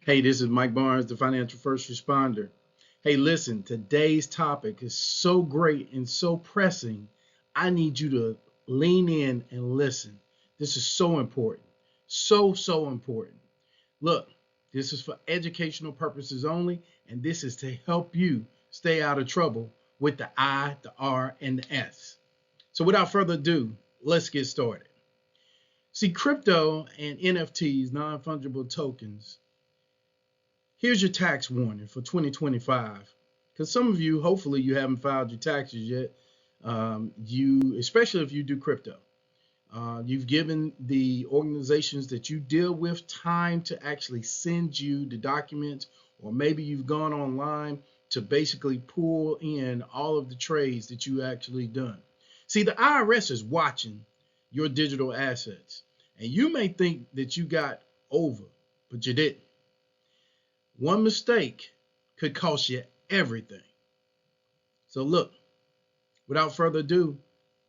Hey, this is Mike Barnes, the financial first responder. Hey, listen, today's topic is so great and so pressing. I need you to lean in and listen. This is so important. So important. Look, this is for educational purposes only, and this is to help you stay out of trouble with the I, the R, and the S. So without further ado, let's get started. See, crypto and NFTs, non-fungible tokens, here's your tax warning for 2025. Because some of you, hopefully, you haven't filed your taxes yet. Especially if you do crypto, you've given the organizations that you deal with time to actually send you the documents, or maybe you've gone online to basically pull in all of the trades that you actually done. See, the IRS is watching your digital assets, and you may think that you got over, but you didn't. One mistake could cost you everything. So look, without further ado,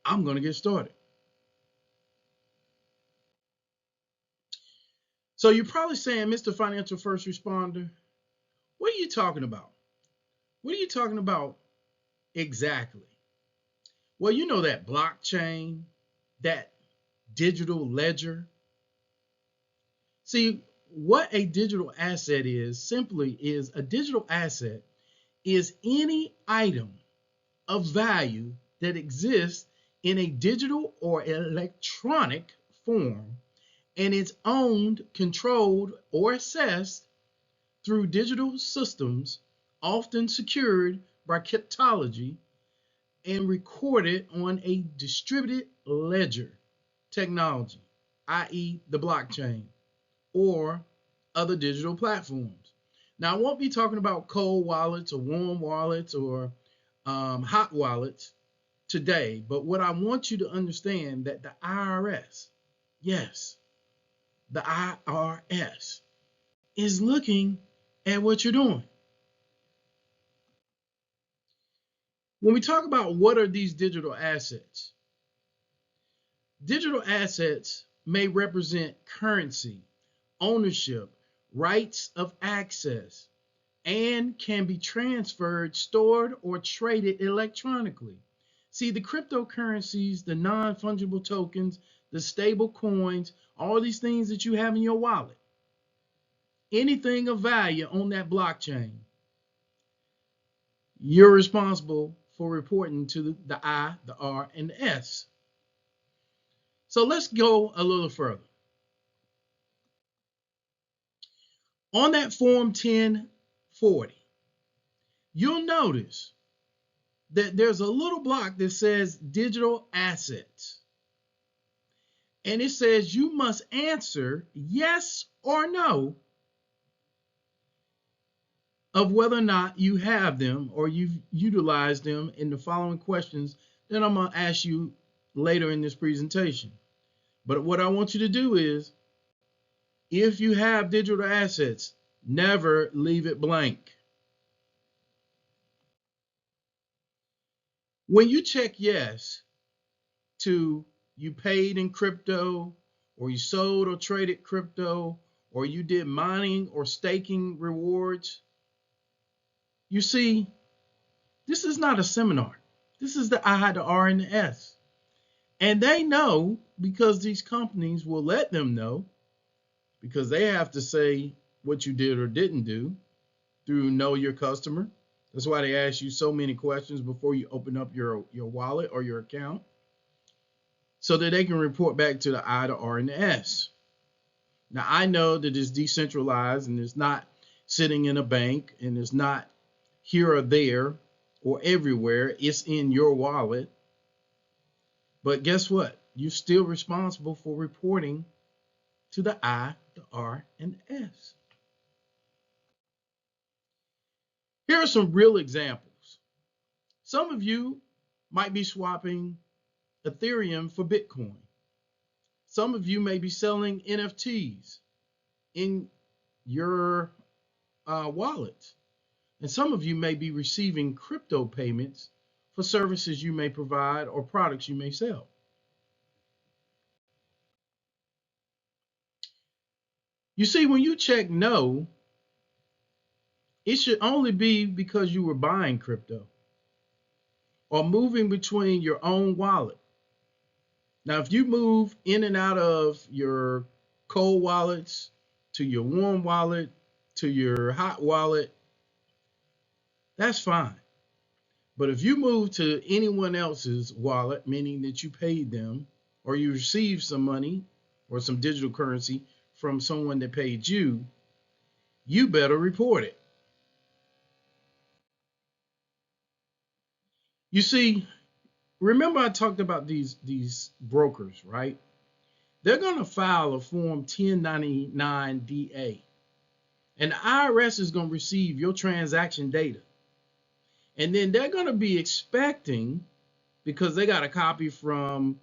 I'm going to get started. So you're probably saying, Mr. Financial First Responder, what are you talking about? What are you talking about exactly? Well, you know that blockchain, that digital ledger. See, what a digital asset is simply is a digital asset is any item of value that exists in a digital or electronic form and is owned, controlled, or assessed through digital systems, often secured by cryptology and recorded on a distributed ledger technology, i.e., the blockchain or other digital platforms. Now, I won't be talking about cold wallets or warm wallets or hot wallets today, but what I want you to understand that the IRS, yes, the IRS is looking at what you're doing. When we talk about what are these digital assets may represent currency, ownership, rights of access, and can be transferred, stored, or traded electronically. See, the cryptocurrencies, the non-fungible tokens, the stable coins, all these things that you have in your wallet, anything of value on that blockchain, you're responsible for reporting to the I, the R, and the S. So let's go a little further. On that Form 1040, you'll notice that there's a little block that says digital assets. And it says you must answer yes or no of whether or not you have them or you've utilized them in the following questions that I'm going to ask you later in this presentation. But what I want you to do is, if you have digital assets, never leave it blank. When you check yes to you paid in crypto, or you sold or traded crypto, or you did mining or staking rewards, you see, this is not a seminar. This is the I, the R, and the S. And they know, because these companies will let them know, because they have to say what you did or didn't do through Know Your Customer. That's why they ask you so many questions before you open up your wallet or your account, so that they can report back to the I, the R, and the S. Now, I know that it's decentralized and it's not sitting in a bank and it's not here or there or everywhere. It's in your wallet. But guess what? You're still responsible for reporting to the I, the R, and the S. Here are some real examples. Some of you might be swapping Ethereum for Bitcoin. Some of you may be selling NFTs in your wallet. And some of you may be receiving crypto payments for services you may provide or products you may sell. You see, when you check no, It should only be because you were buying crypto or moving between your own wallet. Now, if you move in and out of your cold wallets to your warm wallet to your hot wallet, that's fine. But if you move to anyone else's wallet, meaning that you paid them or you received some money or some digital currency from someone that paid you, you better report it. You see, remember I talked about these brokers, right? They're going to file a form 1099-DA. And the IRS is going to receive your transaction data. And then they're going to be expecting, because they got a copy from,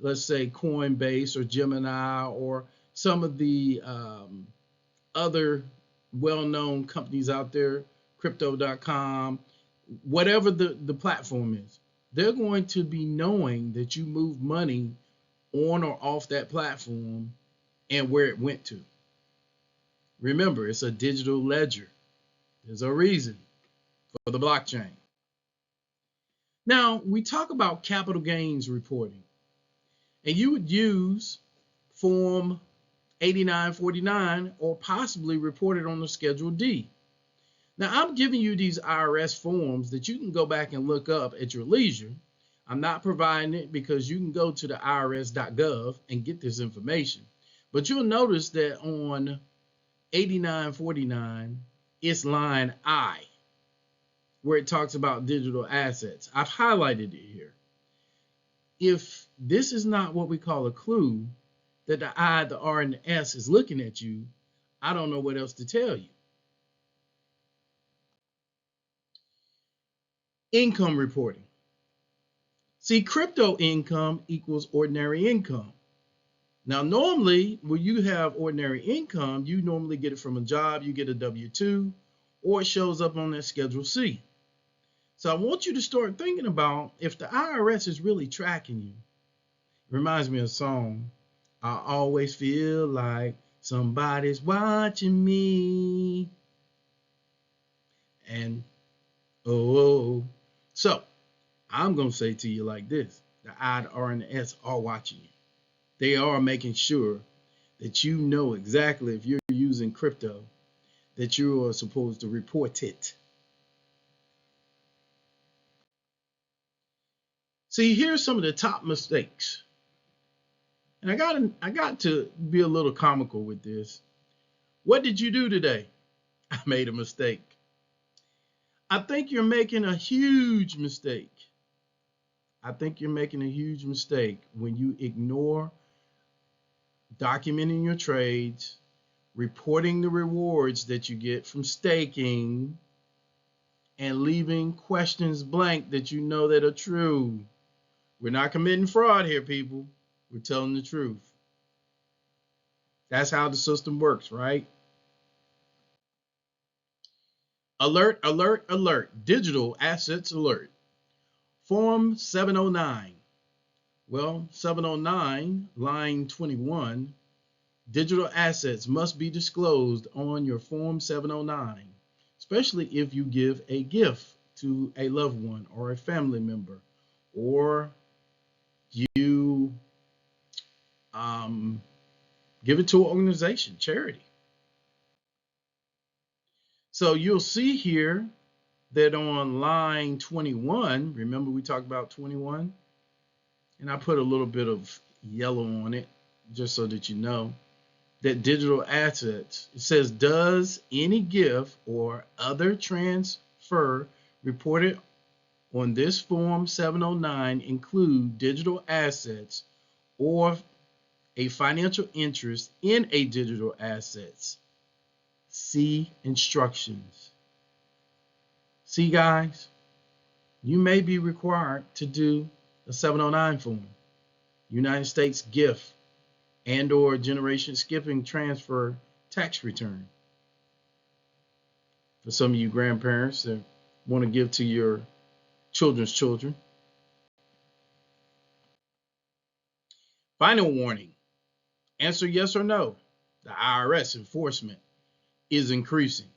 let's say, Coinbase or Gemini or some of the other well-known companies out there, crypto.com, whatever the platform is, they're going to be knowing that you move money on or off that platform and where it went to. Remember, it's a digital ledger. There's a reason for the blockchain. Now, we talk about capital gains reporting, and you would use Form 8949 or possibly report it on the Schedule D. Now, I'm giving you these IRS forms that you can go back and look up at your leisure. I'm not providing it because you can go to the irs.gov and get this information. But you'll notice that on 8949, it's line I, where it talks about digital assets. I've highlighted it here. If this is not what we call a clue, that the I, the R, and the S is looking at you, I don't know what else to tell you. Income reporting. See, crypto income equals ordinary income. Now, normally, when you have ordinary income, you normally get it from a job, you get a W-2, or it shows up on that Schedule C. So I want you to start thinking about if the IRS is really tracking you. It reminds me of a song, I always feel like somebody's watching me. And, oh. So I'm going to say to you like this. The I, the R, and the S are watching you. They are making sure that you know exactly if you're using crypto, that you are supposed to report it. See, here's some of the top mistakes. And I got to be a little comical with this. What did you do today? I made a mistake. I think you're making a huge mistake. I think you're making a huge mistake when you ignore documenting your trades, reporting the rewards that you get from staking, and leaving questions blank that you know that are true. We're not committing fraud here, people. We're telling the truth. That's how the system works, right? Alert, alert, alert. Digital assets alert. Form 709. Well, 709, line 21, digital assets must be disclosed on your Form 709, especially if you give a gift to a loved one or a family member, or you give it to an organization, charity. So you'll see here that on line 21, remember we talked about 21? And I put a little bit of yellow on it just so that you know that digital assets, it says, does any gift or other transfer reported on this Form 709 include digital assets or a financial interest in a digital assets? See instructions. See, guys, you may be required to do a 709 form, United States gift and or generation skipping transfer tax return. For some of you grandparents that want to give to your children's children. Final warning. Answer yes or no. The IRS enforcement is increasing.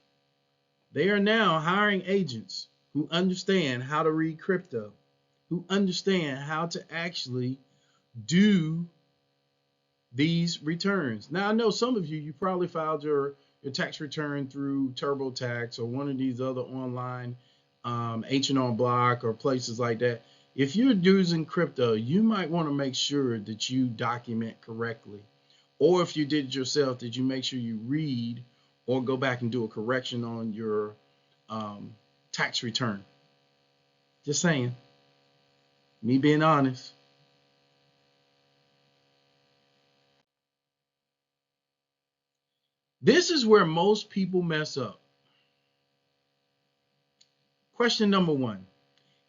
They are now hiring agents who understand how to read crypto, who understand how to actually do these returns. Now, I know some of you probably filed your tax return through TurboTax or one of these other online H&R Block or places like that. If you're using crypto, you might want to make sure that you document correctly. Or if you did it yourself, that you make sure you read or go back and do a correction on your tax return. Just saying. Me being honest. This is where most people mess up. Question number 1.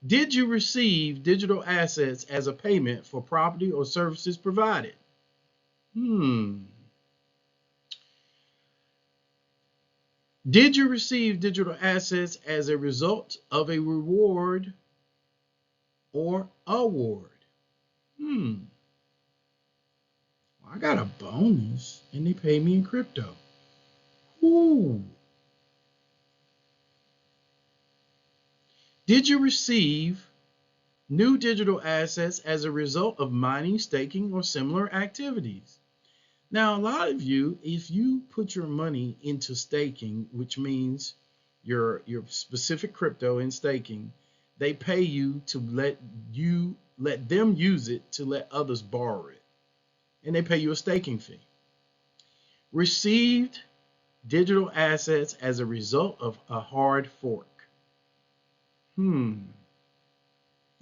Did you receive digital assets as a payment for property or services provided? Did you receive digital assets as a result of a reward or award? I got a bonus and they pay me in crypto. Ooh. Did you receive new digital assets as a result of mining, staking, or similar activities? Now, a lot of you, if you put your money into staking, which means your specific crypto in staking, they pay you to let them use it to let others borrow it. And they pay you a staking fee. Received digital assets as a result of a hard fork. Now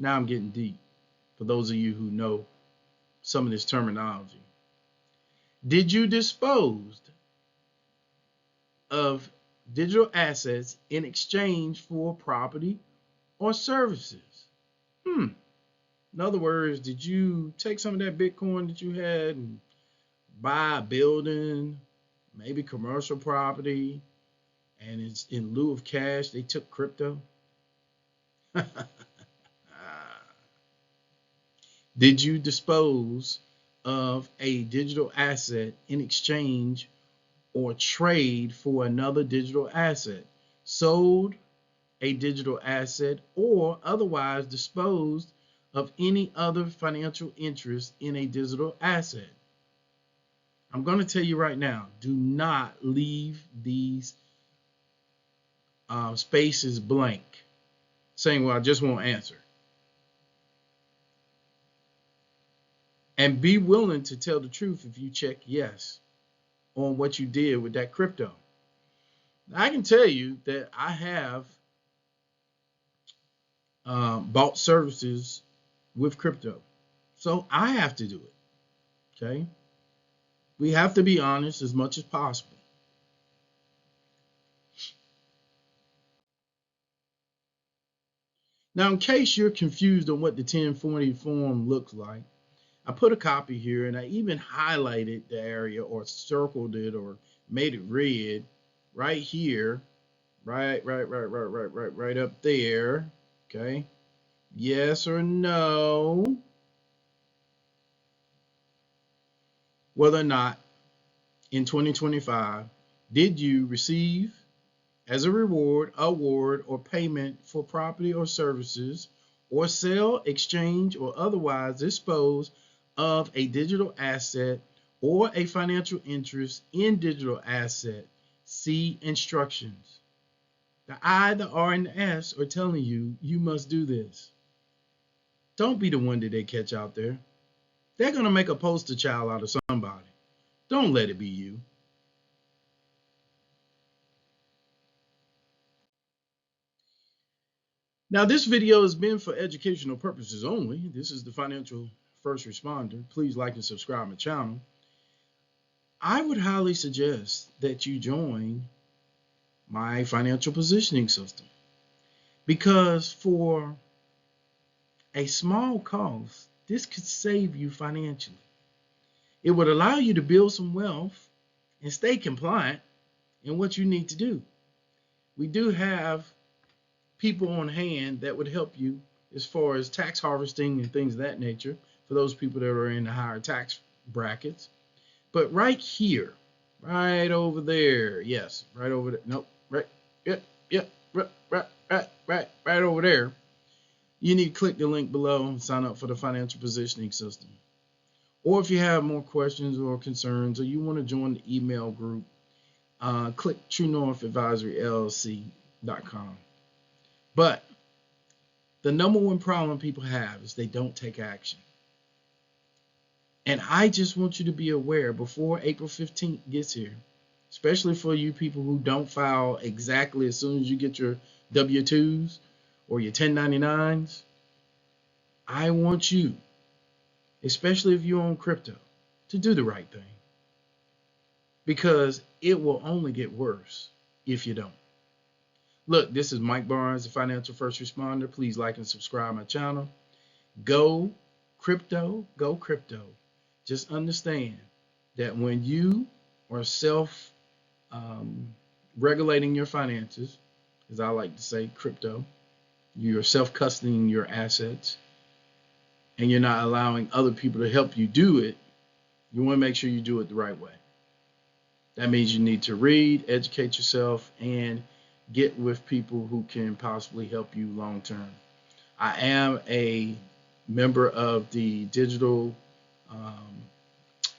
I'm getting deep for those of you who know some of this terminology. Did you dispose of digital assets in exchange for property or services? In other words, did you take some of that Bitcoin that you had and buy a building, maybe commercial property, and it's in lieu of cash, they took crypto? Did you dispose of a digital asset in exchange or trade for another digital asset, sold a digital asset, or otherwise disposed of any other financial interest in a digital asset? I'm going to tell you right now, do not leave these spaces blank, saying, well, I just won't answer. And be willing to tell the truth if you check yes on what you did with that crypto. I can tell you that I have bought services with crypto. So I have to do it. Okay. We have to be honest as much as possible. Now, in case you're confused on what the 1040 form looks like, I put a copy here and I even highlighted the area or circled it or made it red right here, right up there. Okay. Yes or no, whether or not in 2025 did you receive as a reward, award, or payment for property or services, or sell, exchange, or otherwise dispose of a digital asset or a financial interest in digital asset? See instructions. The I, the R, and the S are telling you you must do this. Don't be the one that they catch out there. They're going to make a poster child out of somebody. Don't let it be you. Now, this video has been for educational purposes only. This is the Financial First Responder. Please like and subscribe my channel. I would highly suggest that you join my financial positioning system, because for a small cost, this could save you financially. It would allow you to build some wealth and stay compliant in what you need to do. We do have people on hand that would help you as far as tax harvesting and things of that nature for those people that are in the higher tax brackets. But right here, right over there, yes, right over there, nope, right, yeah, Yep, right over there. You need to click the link below and sign up for the financial positioning system. Or if you have more questions or concerns, or you want to join the email group, click TrueNorthAdvisoryLLC.com. But the number one problem people have is they don't take action. And I just want you to be aware before April 15th gets here, especially for you people who don't file exactly as soon as you get your W-2s or your 1099s, I want you, especially if you own crypto, to do the right thing. Because it will only get worse if you don't. Look, this is Mike Barnes, the Financial First Responder. Please like and subscribe my channel. Go crypto, go crypto. Just understand that when you are self-regulating your finances, as I like to say, crypto, you're self-custodying your assets, and you're not allowing other people to help you do it, you want to make sure you do it the right way. That means you need to read, educate yourself, and get with people who can possibly help you long term. I am a member of the digital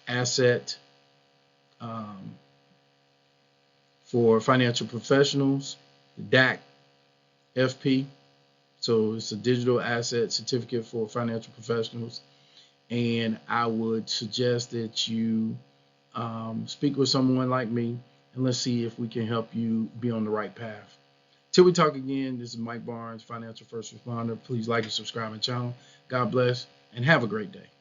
asset for financial professionals, the DAC FP. So it's a digital asset certificate for financial professionals. And I would suggest that you speak with someone like me, and let's see if we can help you be on the right path. Till we talk again, this is Mike Barnes, Financial First Responder. Please like and subscribe my channel. God bless, and have a great day.